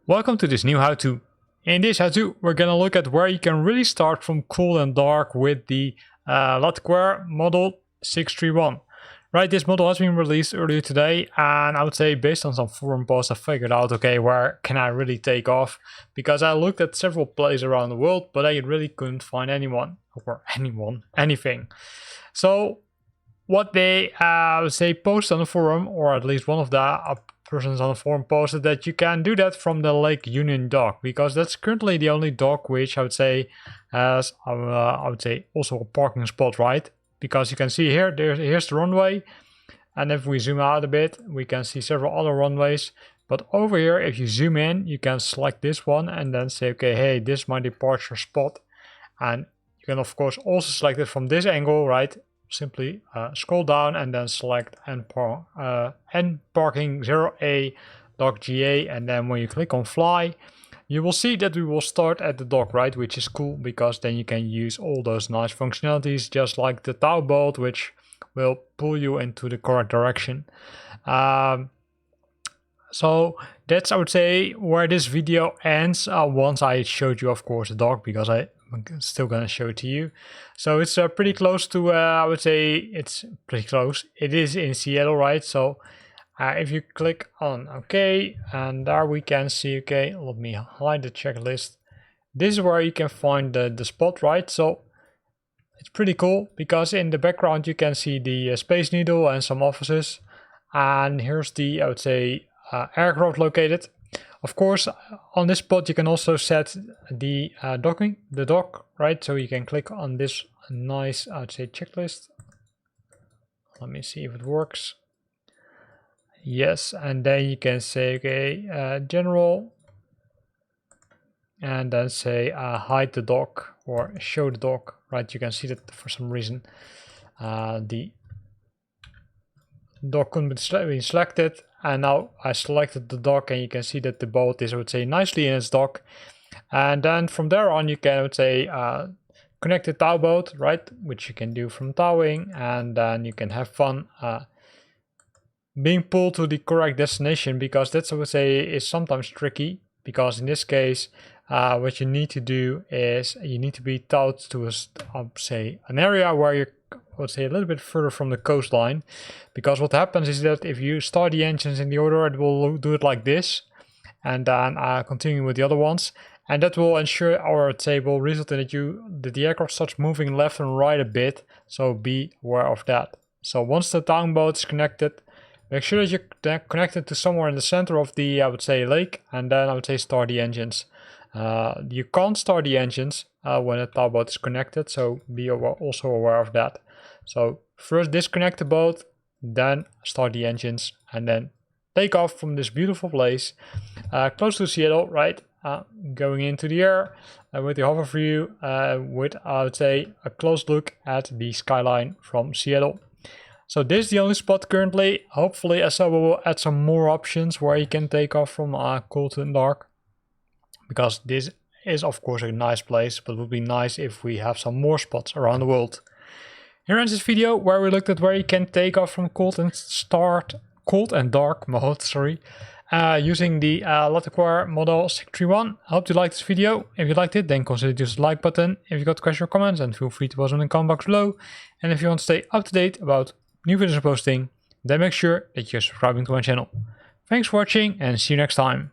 Welcome to this new how-to. In this how-to we're gonna look at where you can really start from cold and dark with the LATÉCOÈRE model 631. Right, this model has been released earlier today, and I would say based on some forum posts I figured out, okay, where can I really take off? Because I looked at several places around the world, but I really couldn't find anything. So what they would say post on the forum, or at least one of the persons on the forum posted that you can do that from the Lake Union dock, because that's currently the only dock which I would say has also a parking spot, right? Because you can see here, here's the runway, and if we zoom out a bit we can see several other runways. But over here, if you zoom in, you can select this one and then say, okay, hey, this is my departure spot. And you can of course also select it from this angle, right? Simply scroll down and then select N parking 0A dock GA, and then when you click on fly you will see that we will start at the dock, right? Which is cool, because then you can use all those nice functionalities just like the towboat, which will pull you into the correct direction. So that's, I would say, where this video ends, once I showed you of course the dock, because I'm still gonna show it to you. So it's pretty close to, I would say it's pretty close. It is in Seattle, right? So if you click on OK, and there we can see, okay, let me hide the checklist. This is where you can find the spot, right? So it's pretty cool, because in the background you can see the Space Needle and some offices, and here's the, I would say, aircraft located. Of course, on this spot you can also set the dock, right? So you can click on this nice, I would say, checklist. Let me see if it works. Yes, and then you can say, okay, general, and then say hide the dock or show the dock, right? You can see that for some reason the dock couldn't be selected, and now I selected the dock, and you can see that the boat is, I would say, nicely in its dock. And then from there on you can, I would say, connect the towboat, right? Which you can do from towing, and then you can have fun being pulled to the correct destination, because that's, I would say, is sometimes tricky, because in this case what you need to do is you need to be towed to an area where you, I would say, a little bit further from the coastline. Because what happens is that if you start the engines in the order, it will do it like this, and then continue with the other ones, and that will ensure, or I would say will result in that the aircraft starts moving left and right a bit. So be aware of that. So once the towboat is connected, make sure that you're connected to somewhere in the center of the, I would say, lake, and then I would say start the engines. You can't start the engines when the towboat is connected, so be also aware of that. So first disconnect the boat, then start the engines, and then take off from this beautiful place close to Seattle, right? Going into the air with the hover view, with, I would say, a close look at the skyline from Seattle. So this is the only spot currently. Hopefully as I will add some more options where you can take off from cold and dark, because this is of course a nice place, but it would be nice if we have some more spots around the world. Here ends this video where we looked at where you can take off from cold and dark mode, using the LATÉCOÈRE model 631. I hope you liked this video. If you liked it, then consider to use the like button. If you got questions or comments, then feel free to post them in the comment box below. And if you want to stay up to date about new videos I'm posting, then make sure that you're subscribing to my channel. Thanks for watching, and see you next time.